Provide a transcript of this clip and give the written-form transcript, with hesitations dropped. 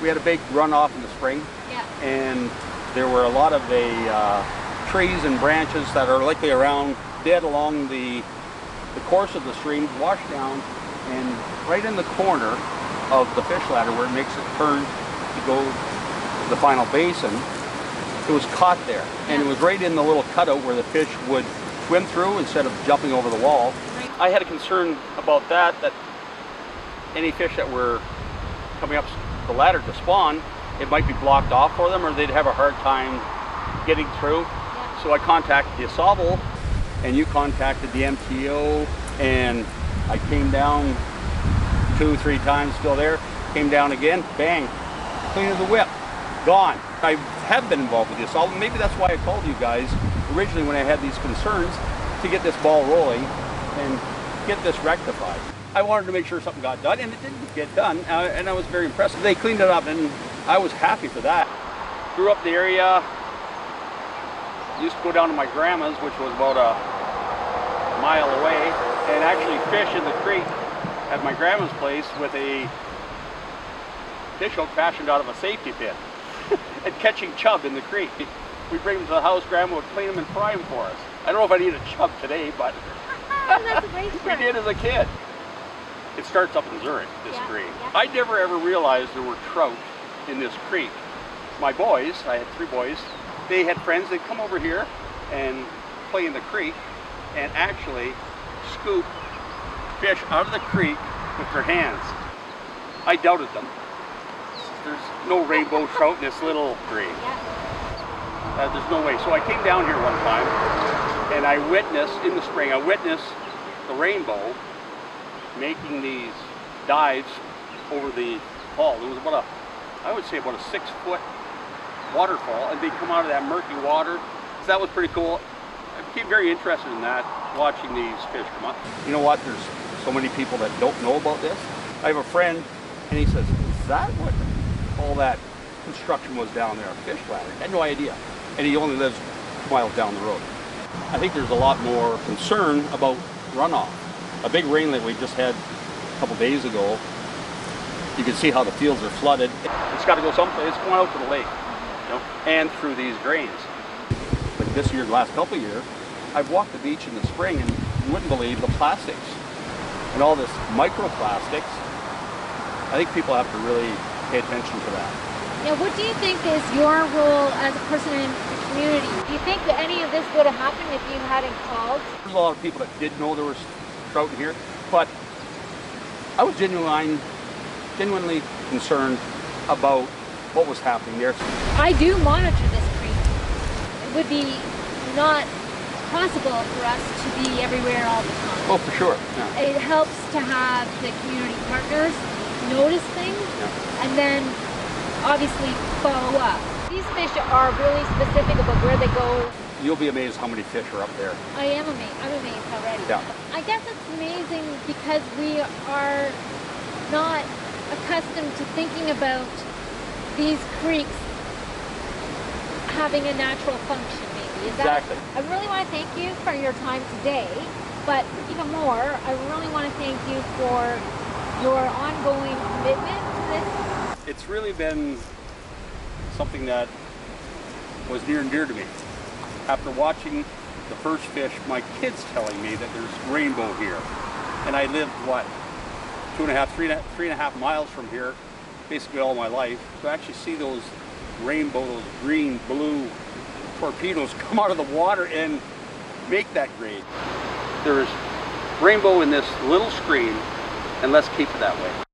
we had a big runoff in the spring, and there were a lot of the trees and branches that are likely around dead along the course of the stream washed down, and right in the corner of the fish ladder where it makes it turn to go to the final basin, it was caught there. And it was right in the little cutout where the fish would swim through instead of jumping over the wall. I had a concern about that any fish that were coming up the ladder to spawn, it might be blocked off for them, or they'd have a hard time getting through. So I contacted the Asable, and you contacted the MTO, and I came down 2-3 times, still there, came down again, bang, clean as a whip, gone. I have been involved with the Asable. Maybe that's why I called you guys originally when I had these concerns, to get this ball rolling and get this rectified. I wanted to make sure something got done, and it didn't get done, and I was very impressed. They cleaned it up, and I was happy for that. Grew up in the area, used to go down to my grandma's, which was about a mile away, and actually fish in the creek at my grandma's place with a fish hook fashioned out of a safety pin and catching chub in the creek. We'd bring them to the house, Grandma would clean them and fry them for us. I don't know if I need a chub today, but that's a great we did as a kid. It starts up in Zurich, this creek. I never ever realized there were trout in this creek. My boys, I had 3 boys, they had friends, they'd come over here and play in the creek and actually scoop fish out of the creek with their hands. I doubted them. There's no rainbow trout in this little creek. There's no way. So I came down here one time and I witnessed, in the spring, I witnessed the rainbow making these dives over the fall. It was about I would say about a 6-foot waterfall, and they come out of that murky water. So that was pretty cool. I became very interested in that, watching these fish come up. You know what, there's so many people that don't know about this. I have a friend, and he says, is that what all that construction was down there, a fish ladder? I had no idea. And he only lives 2 miles down the road. I think there's a lot more concern about runoff. A big rain that we just had a couple days ago, you can see how the fields are flooded. It's got to go someplace. It's going out to the lake, you know, and through these drains. Like this year, the last couple of years, I've walked the beach in the spring, and you wouldn't believe the plastics and all this microplastics. I think people have to really pay attention to that. Now, what do you think is your role as a person in the community? Do you think that any of this would have happened if you hadn't called? There's a lot of people that did know there was trout in here, but I was genuinely concerned about what was happening there. I do monitor this creek. It would be not possible for us to be everywhere all the time. Oh, for sure. Yeah. It helps to have the community partners notice things and then obviously follow up. These fish are really specific about where they go. You'll be amazed how many fish are up there. I am amazed. I'm amazed already. Yeah. I guess it's amazing because we are not accustomed to thinking about these creeks having a natural function, maybe. Exactly. I really want to thank you for your time today, but even more, I really want to thank you for your ongoing commitment to this. It's really been something that was near and dear to me. After watching the first fish, my kids telling me that there's rainbow here, and I lived, what, 3.5 miles from here, basically all my life. To actually see those rainbow, those green, blue torpedoes come out of the water and make that grade. There is rainbow in this little stream, and let's keep it that way.